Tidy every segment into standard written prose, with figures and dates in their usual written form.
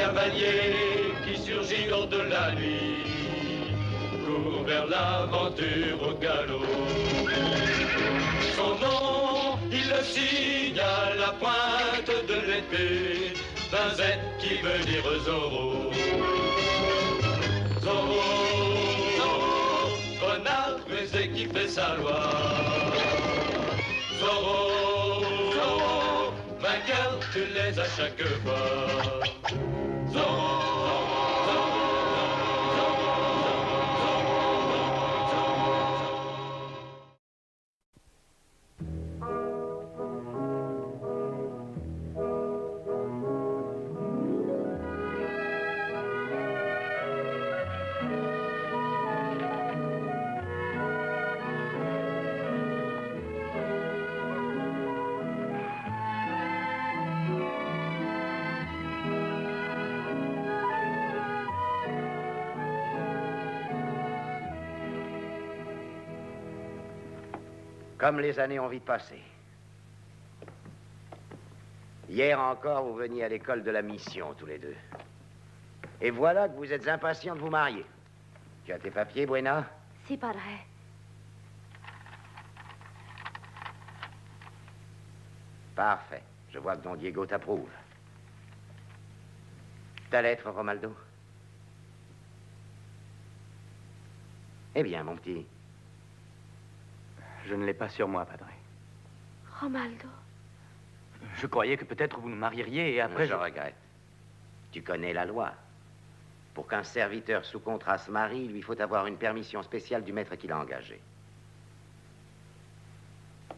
cavalier qui surgit hors de la nuit, court vers l'aventure au galop. Son nom, il le signe à la pointe de l'épée, d'un Z qui veut dire Zorro. Zorro, Zorro, renard rusé qui fait sa loi. Zorro, Zorro, vainqueur, tu l'es à chaque fois. Zorro. Comme les années ont vite passé. Hier encore, vous veniez à l'école de la mission, tous les deux. Et voilà que vous êtes impatients de vous marier. Tu as tes papiers, Buena? Si, padre. Parfait. Je vois que Don Diego t'approuve. Ta lettre, Romaldo? Eh bien, mon petit. Je ne l'ai pas sur moi, padre. Romaldo. Je croyais que peut-être vous nous marieriez et après... Je regrette. Tu connais la loi. Pour qu'un serviteur sous contrat se marie, il lui faut avoir une permission spéciale du maître qui l'a engagé.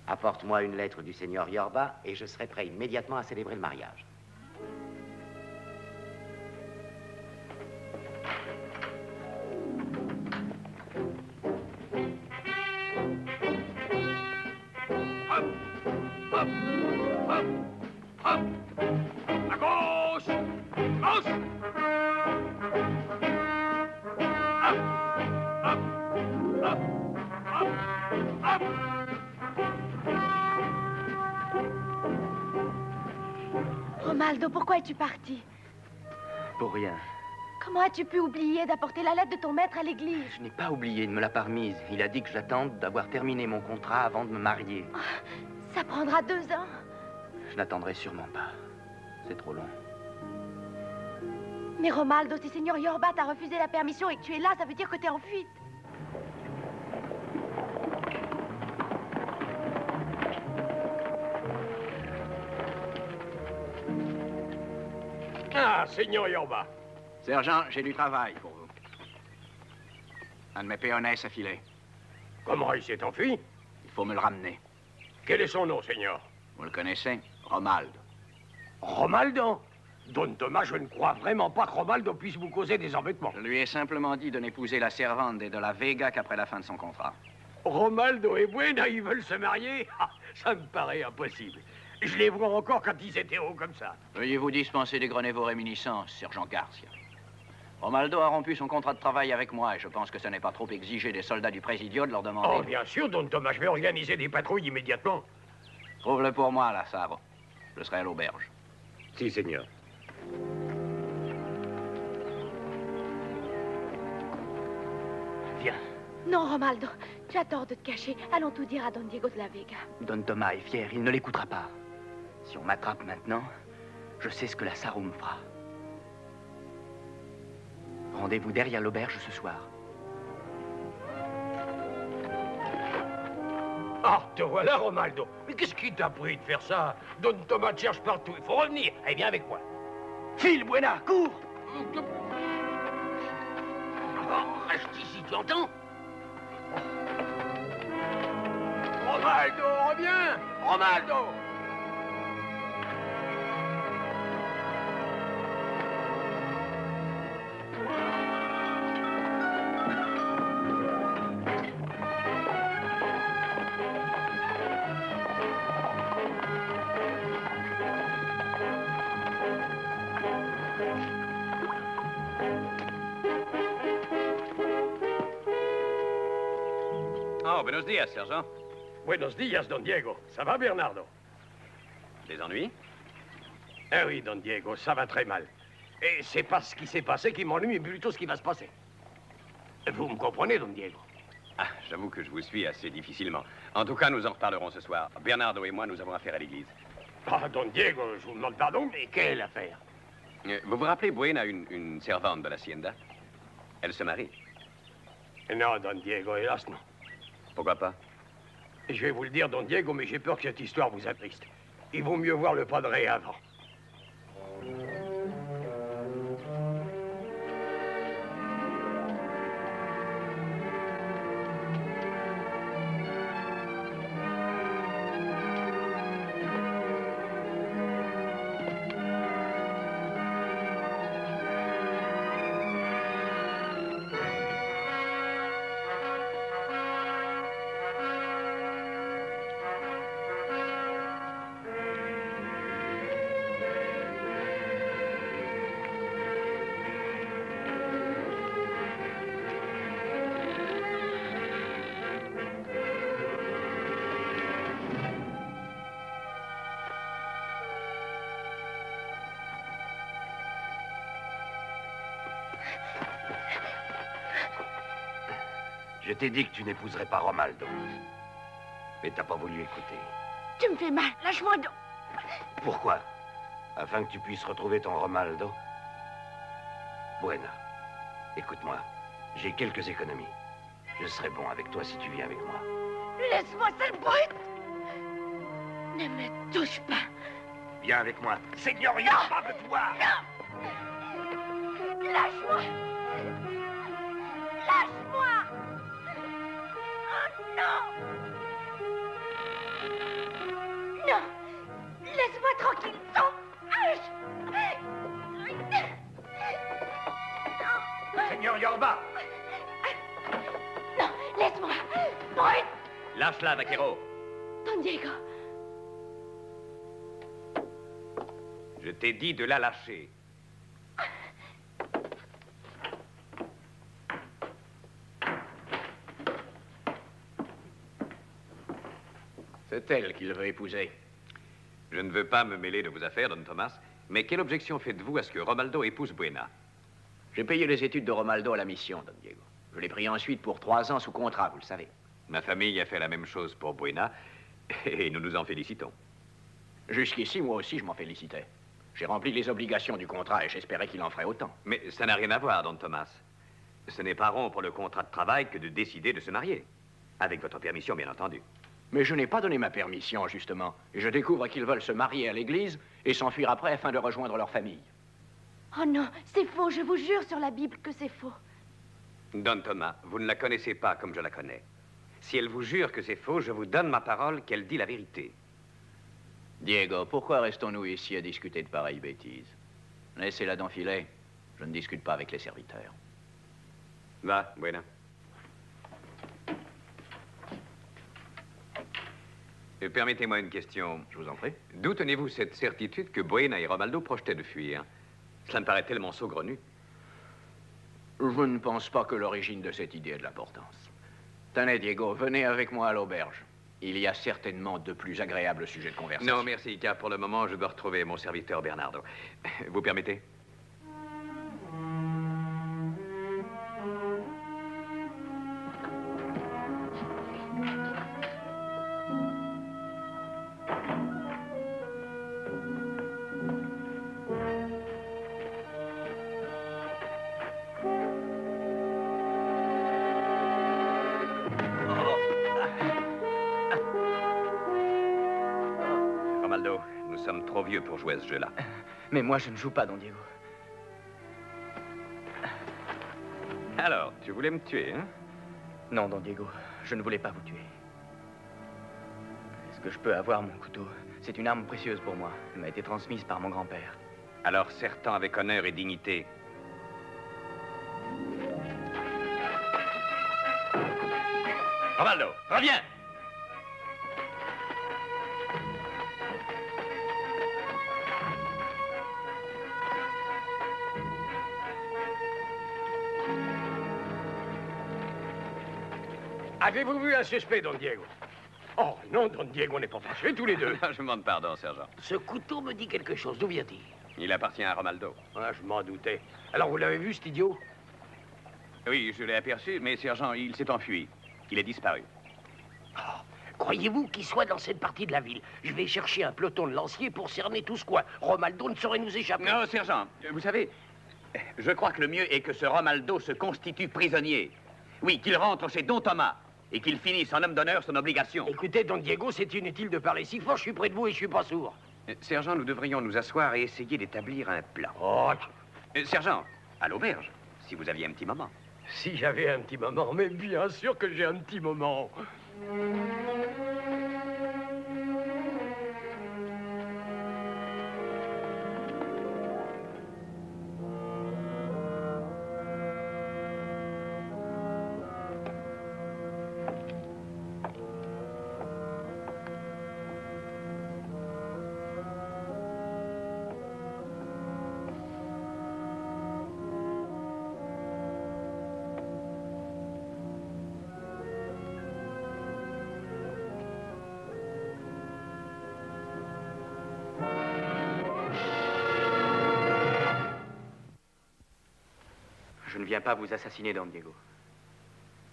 Apporte-moi une lettre du seigneur Yorba et je serai prêt immédiatement à célébrer le mariage. Romaldo, pourquoi es-tu parti? Pour rien. Comment as-tu pu oublier d'apporter la lettre de ton maître à l'église? Je n'ai pas oublié, il me l'a pas remise. Il a dit que j'attende d'avoir terminé mon contrat avant de me marier. Oh, ça prendra 2 ans. Je n'attendrai sûrement pas. C'est trop long. Mais Romaldo, si Seigneur Yorba t'a refusé la permission et que tu es là, ça veut dire que t'es en fuite. Ah, Seigneur Yorba. Sergent, j'ai du travail pour vous. Un de mes péonnesses a filé. Comment il s'est enfui? Il faut me le ramener. Quel est son nom, Seigneur? Vous le connaissez? Romaldo. Romaldo? Don Thomas, je ne crois vraiment pas que Romaldo puisse vous causer des embêtements. Je lui ai simplement dit de n'épouser la servante de la Vega qu'après la fin de son contrat. Romaldo et Buena, ils veulent se marier? Ah, ça me paraît impossible. Je les vois encore quand ils étaient hauts comme ça. Veuillez vous dispenser d'égrener vos réminiscences, sergent Garcia. Romaldo a rompu son contrat de travail avec moi et je pense que ce n'est pas trop exigé des soldats du Présidio de leur demander... Oh, bien sûr, Don Thomas, je vais organiser des patrouilles immédiatement. Trouve-le pour moi, Lassaro. Je serai à l'auberge. Si, Seigneur. Viens. Non, Romaldo, tu as tort de te cacher. Allons tout dire à Don Diego de la Vega. Don Thomas est fier, il ne l'écoutera pas. Si on m'attrape maintenant, je sais ce que la Sarou me fera. Rendez-vous derrière l'auberge ce soir. Ah, te voilà, Romaldo. Mais qu'est-ce qui t'a pris de faire ça? Don Thomas te cherche partout. Il faut revenir. Eh bien, avec moi. File, Buena, cours! Oh, reste ici, tu entends? Romaldo, reviens! Romaldo! Oh, buenos días, sergent. Buenos días, Don Diego. Ça va, Bernardo? Des ennuis? Eh oui, Don Diego, ça va très mal. Et c'est pas ce qui s'est passé qui m'ennuie, mais plutôt ce qui va se passer. Vous me comprenez, Don Diego? Ah, j'avoue que je vous suis assez difficilement. En tout cas, nous en reparlerons ce soir. Bernardo et moi, nous avons affaire à l'église. Ah, Don Diego, je vous demande pardon, mais quelle affaire? Vous vous rappelez, Buena, une servante de l'hacienda? Elle se marie. Non, Don Diego, hélas, non. Pourquoi pas? Je vais vous le dire, Don Diego, mais j'ai peur que cette histoire vous attriste. Il vaut mieux voir le padre avant. Je t'ai dit que tu n'épouserais pas Romaldo. Mais t'as pas voulu écouter. Tu me fais mal. Lâche-moi donc. Pourquoi? Afin que tu puisses retrouver ton Romaldo? Buena, écoute-moi. J'ai quelques économies. Je serai bon avec toi si tu viens avec moi. Laisse-moi, sale brute. Ne me touche pas. Viens avec moi. Signoria, parle-toi! Lâche-moi. Lâche-moi. Oh non. Non. Laisse-moi tranquille. Non. Seigneur Yorba! Non, laisse-moi. Brute. Lâche-la, Vaquero. Don Diego. Je t'ai dit de la lâcher. C'est elle qu'il veut épouser. Je ne veux pas me mêler de vos affaires, Don Thomas, mais quelle objection faites-vous à ce que Romaldo épouse Buena? J'ai payé les études de Romaldo à la mission, Don Diego. Je l'ai pris ensuite pour 3 ans sous contrat, vous le savez. Ma famille a fait la même chose pour Buena, et nous nous en félicitons. Jusqu'ici, moi aussi, je m'en félicitais. J'ai rempli les obligations du contrat et j'espérais qu'il en ferait autant. Mais ça n'a rien à voir, Don Thomas. Ce n'est pas rompre le contrat de travail que de décider de se marier. Avec votre permission, bien entendu. Mais je n'ai pas donné ma permission, justement. Et je découvre qu'ils veulent se marier à l'église et s'enfuir après afin de rejoindre leur famille. Oh non, c'est faux. Je vous jure sur la Bible que c'est faux. Don Thomas, vous ne la connaissez pas comme je la connais. Si elle vous jure que c'est faux, je vous donne ma parole qu'elle dit la vérité. Diego, pourquoi restons-nous ici à discuter de pareilles bêtises? Laissez-la d'enfiler. Je ne discute pas avec les serviteurs. Va, Buena. Permettez-moi une question. Je vous en prie. D'où tenez-vous cette certitude que Buena et Romaldo projetaient de fuir? Cela me paraît tellement saugrenu. Je ne pense pas que l'origine de cette idée ait de l'importance. Tenez, Diego, venez avec moi à l'auberge. Il y a certainement de plus agréables sujets de conversation. Non, merci, car pour le moment, je dois retrouver mon serviteur Bernardo. Vous permettez? Romaldo, nous sommes trop vieux pour jouer à ce jeu-là. Mais moi, je ne joue pas, Don Diego. Alors, tu voulais me tuer, hein? Non, Don Diego, je ne voulais pas vous tuer. Est-ce que je peux avoir mon couteau? C'est une arme précieuse pour moi. Elle m'a été transmise par mon grand-père. Alors, sertant avec honneur et dignité. Romaldo, reviens! Avez-vous vu un suspect, Don Diego? Oh non, Don Diego, on n'est pas fâchés tous les deux. Je demande pardon, sergent. Ce couteau me dit quelque chose. D'où vient-il? Il appartient à Romaldo. Ah, je m'en doutais. Alors, vous l'avez vu, cet idiot? Oui, je l'ai aperçu, mais sergent, il s'est enfui. Il est disparu. Croyez-vous qu'il soit dans cette partie de la ville? Je vais chercher un peloton de lanciers pour cerner tout ce coin. Romaldo ne saurait nous échapper. Non, sergent, vous savez, je crois que le mieux est que ce Romaldo se constitue prisonnier. Oui, qu'il rentre chez Don Thomas et qu'il finisse en homme d'honneur son obligation. Écoutez, Don Diego, c'est inutile de parler si fort. Je suis près de vous et je suis pas sourd. Sergent, nous devrions nous asseoir et essayer d'établir un plan. Oh, Sergent, à l'auberge, si vous aviez un petit moment. si j'avais un petit moment, mais bien sûr que j'ai un petit moment. Je ne viens pas vous assassiner, Don Diego.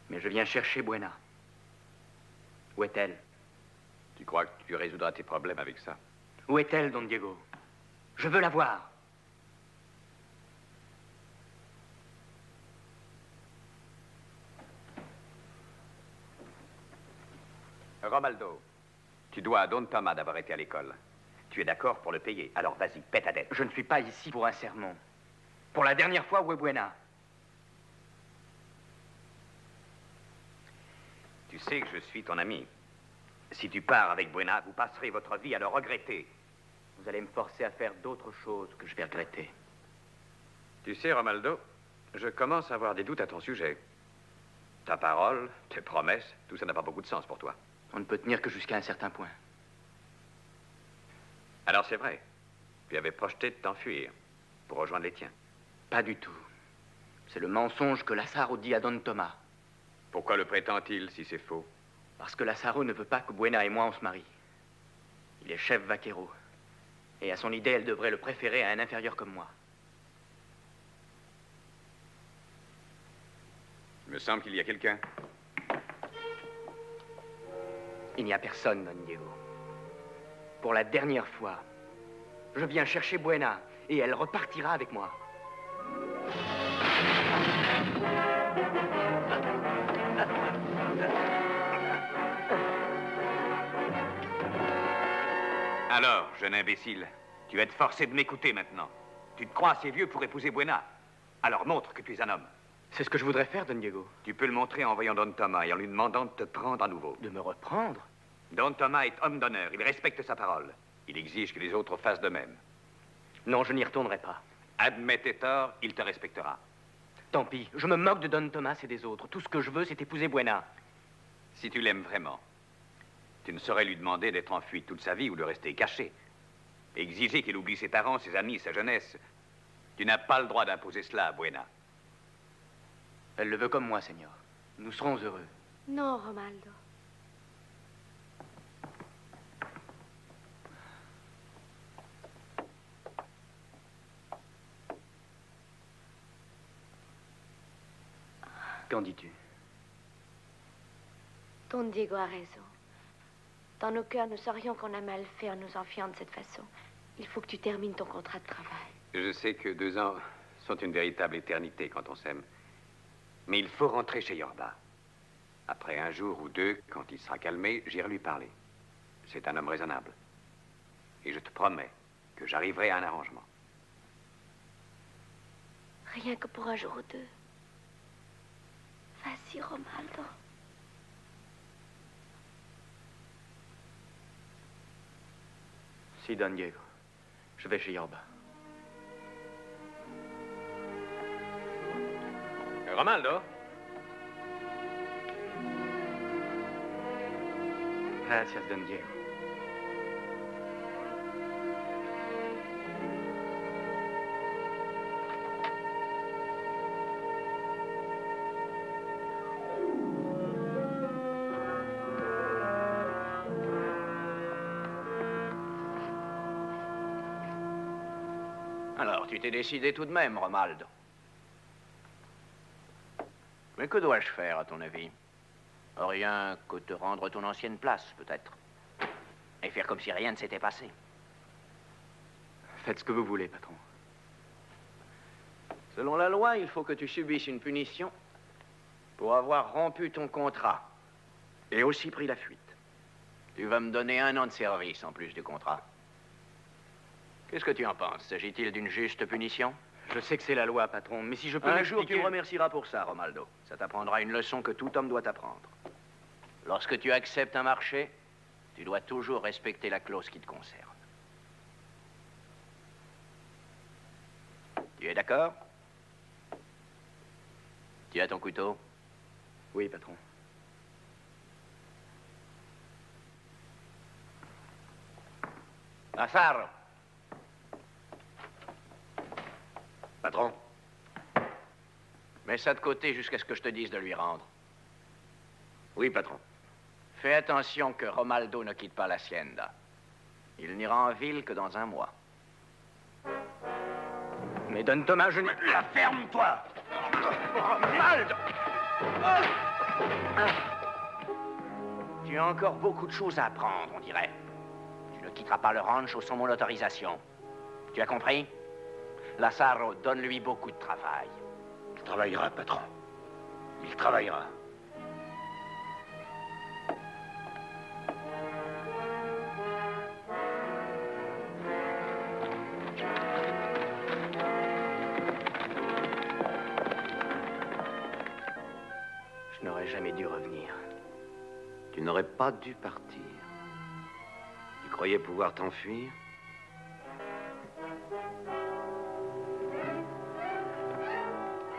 Mais je viens chercher Buena. Où est-elle? Tu crois que tu résoudras tes problèmes avec ça? Où est-elle, Don Diego? Je veux la voir. Romaldo, tu dois à Don Thomas d'avoir été à l'école. Tu es d'accord pour le payer, alors vas-y, paie ta dette. Je ne suis pas ici pour un sermon. Pour la dernière fois, où est Buena? Tu sais que je suis ton ami. Si tu pars avec Buena, vous passerez votre vie à le regretter. Vous allez me forcer à faire d'autres choses que je vais regretter. Tu sais, Romaldo, je commence à avoir des doutes à ton sujet. Ta parole, tes promesses, tout ça n'a pas beaucoup de sens pour toi. On ne peut tenir que jusqu'à un certain point. Alors c'est vrai, tu avais projeté de t'enfuir pour rejoindre les tiens. Pas du tout. C'est le mensonge que Lazaro dit à Don Thomas. Pourquoi le prétend-il si c'est faux? Parce que Lazaro ne veut pas que Buena et moi on se marie. Il est chef vaquero. Et à son idée, elle devrait le préférer à un inférieur comme moi. Il me semble qu'il y a quelqu'un. Il n'y a personne, Don Diego. Pour la dernière fois, je viens chercher Buena et elle repartira avec moi. Alors, jeune imbécile, tu vas être forcé de m'écouter maintenant. Tu te crois assez vieux pour épouser Buena. Alors montre que tu es un homme. C'est ce que je voudrais faire, Don Diego. Tu peux le montrer en voyant Don Thomas et en lui demandant de te prendre à nouveau. De me reprendre? Don Thomas est homme d'honneur, il respecte sa parole. Il exige que les autres fassent de même. Non, je n'y retournerai pas. Admets tes torts, il te respectera. Tant pis, je me moque de Don Thomas et des autres. Tout ce que je veux, c'est épouser Buena. Si tu l'aimes vraiment, tu ne saurais lui demander d'être enfui toute sa vie ou de rester caché. Exiger qu'il oublie ses parents, ses amis, sa jeunesse. Tu n'as pas le droit d'imposer cela à Buena. Elle le veut comme moi, Seigneur. Nous serons heureux. Non, Romaldo. Qu'en dis-tu? Don Diego a raison. Dans nos cœurs, nous saurions qu'on a mal fait en nous enfiant de cette façon. Il faut que tu termines ton contrat de travail. Je sais que 2 ans sont une véritable éternité quand on s'aime. Mais il faut rentrer chez Yorba. Après 1 jour ou 2, quand il sera calmé, j'irai lui parler. C'est un homme raisonnable. Et je te promets que j'arriverai à un arrangement. Rien que pour 1 jour ou 2. Vas-y, Romaldo. Si, Don Diego. Je vais chez Yorba. Romaldo? Gracias, Don Diego. Alors, tu t'es décidé tout de même, Romaldo. Mais que dois-je faire, à ton avis? Rien que te rendre ton ancienne place, peut-être. Et faire comme si rien ne s'était passé. Faites ce que vous voulez, patron. Selon la loi, il faut que tu subisses une punition pour avoir rompu ton contrat et aussi pris la fuite. Tu vas me donner 1 an de service en plus du contrat. Qu'est-ce que tu en penses? S'agit-il d'une juste punition? Je sais que c'est la loi, patron, mais si je peux Un jour, tu m'expliquer- me remercieras pour ça, Romaldo. Ça t'apprendra une leçon que tout homme doit apprendre. Lorsque tu acceptes un marché, tu dois toujours respecter la clause qui te concerne. Tu es d'accord? Tu as ton couteau? Oui, patron. Massaro! Patron, Mets ça de côté jusqu'à ce que je te dise de lui rendre. oui, patron. Fais attention que Romaldo ne quitte pas l'hacienda. Il n'ira en ville que dans 1 mois. Mais donne Thomas, je ne... La ferme-toi! Romaldo! Tu as encore beaucoup de choses à apprendre, on dirait. Tu ne quitteras pas le rancho sans mon autorisation. Tu as compris? Lazaro, donne-lui beaucoup de travail. Il travaillera, patron. Il travaillera. Je n'aurais jamais dû revenir. Tu n'aurais pas dû partir. Tu croyais pouvoir t'enfuir?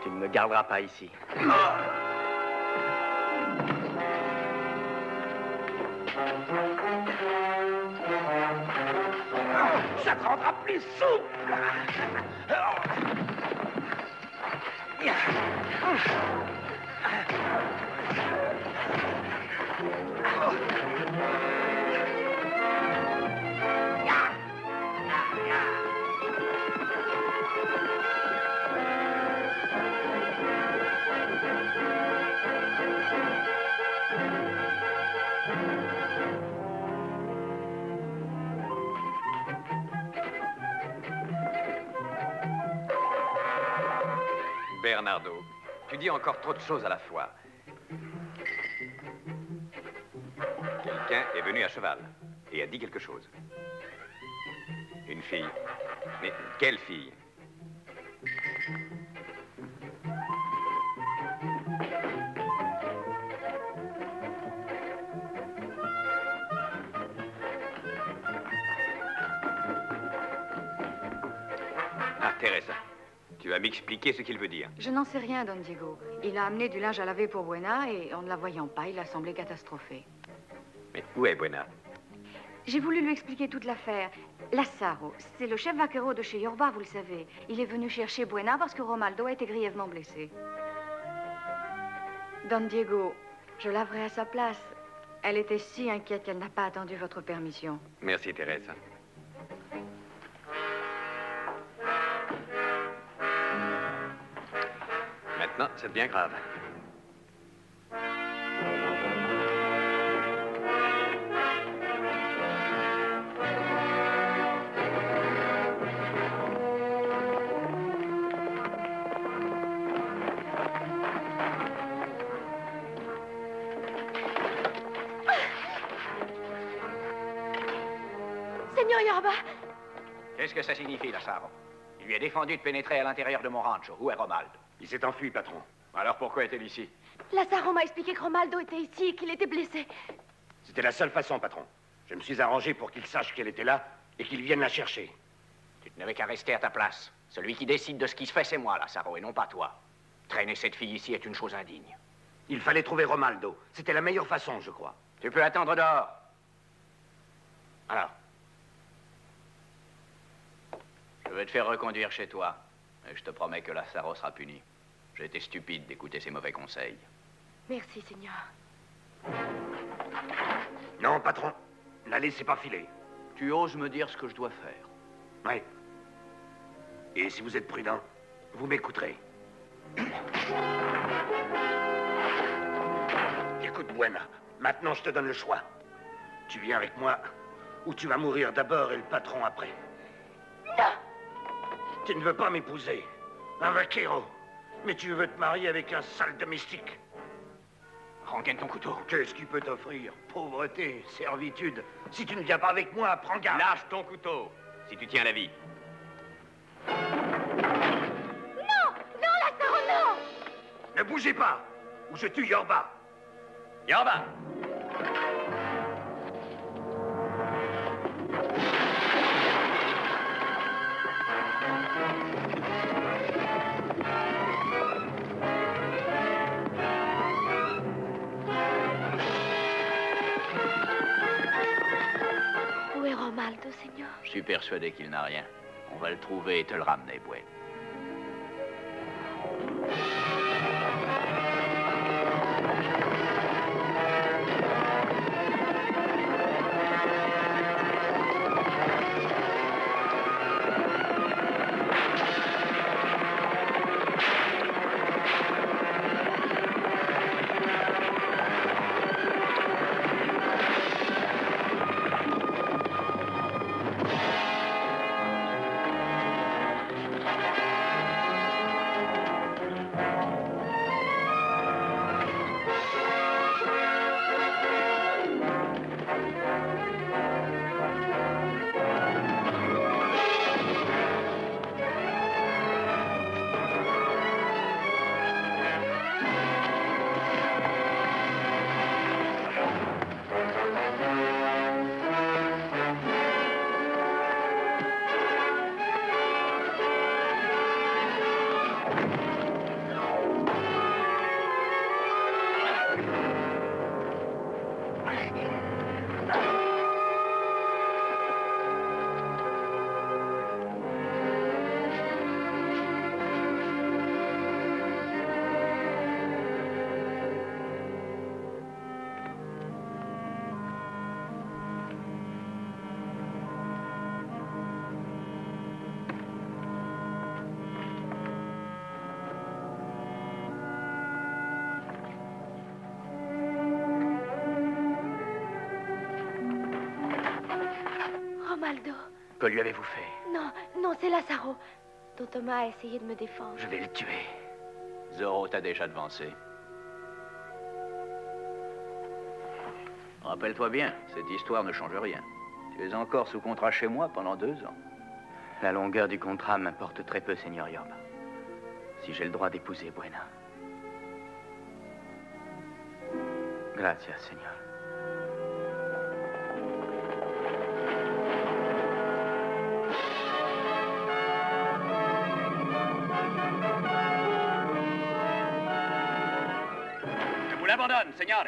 Tu ne me garderas pas ici. Ça te rendra plus souple! Bernardo, tu dis encore trop de choses à la fois. Quelqu'un est venu à cheval et a dit quelque chose. Une fille. Mais quelle fille? Ah, Teresa, tu vas m'expliquer ce qu'il veut dire. Je n'en sais rien, Don Diego. Il a amené du linge à laver pour Buena et en ne la voyant pas, il a semblé catastrophé. Mais où est Buena? J'ai voulu lui expliquer toute l'affaire. Lazaro, c'est le chef vaquero de chez Yorba, vous le savez. Il est venu chercher Buena parce que Romaldo a été grièvement blessé. Don Diego, je laverai à sa place. Elle était si inquiète qu'elle n'a pas attendu votre permission. Merci, Teresa. Maintenant, ça devient grave. Seigneur Yorba! Qu'est-ce que ça signifie, Lazaro? Il lui est défendu de pénétrer à l'intérieur de mon rancho. Où est Romaldo? Il s'est enfui, patron. Alors pourquoi est-elle ici? Lazaro m'a expliqué que Romaldo était ici et qu'il était blessé. C'était la seule façon, patron. Je me suis arrangé pour qu'il sache qu'elle était là et qu'il vienne la chercher. Tu n'avais qu'à rester à ta place. Celui qui décide de ce qui se fait, c'est moi, Lazaro, et non pas toi. Traîner cette fille ici est une chose indigne. Il fallait trouver Romaldo. C'était la meilleure façon, je crois. Tu peux attendre dehors. Alors, je vais te faire reconduire chez toi. Et je te promets que Lazaro sera puni. J'ai été stupide d'écouter ses mauvais conseils. Merci, Seigneur. Non, patron. La laissez pas filer. Tu oses me dire ce que je dois faire? Oui. Et si vous êtes prudent, vous m'écouterez. Écoute, Buena, maintenant je te donne le choix. Tu viens avec moi, ou tu vas mourir d'abord et le patron après. Non! Tu ne veux pas m'épouser, un vaquero, mais tu veux te marier avec un sale domestique. Rengaine ton couteau. Qu'est-ce qu'il peut t'offrir? Pauvreté, servitude. Si tu ne viens pas avec moi, prends garde. Lâche ton couteau, si tu tiens la vie. Non! Non, Lazaro, non! Ne bougez pas, ou je tue Yorba. Yorba! Où est Romaldo, Seigneur? Je suis persuadé qu'il n'a rien. On va le trouver et te le ramener, Buen. Romaldo. Que lui avez-vous fait? Non, non, c'est Lazaro, dont Thomas a essayé de me défendre. Je vais le tuer. Zorro t'a déjà devancé. Rappelle-toi bien, cette histoire ne change rien. Tu es encore sous contrat chez moi pendant 2 ans. La longueur du contrat m'importe très peu, Seigneur Yorba. Si j'ai le droit d'épouser Buena. Gracias, Seigneur. Je vous l'abandonne, señores.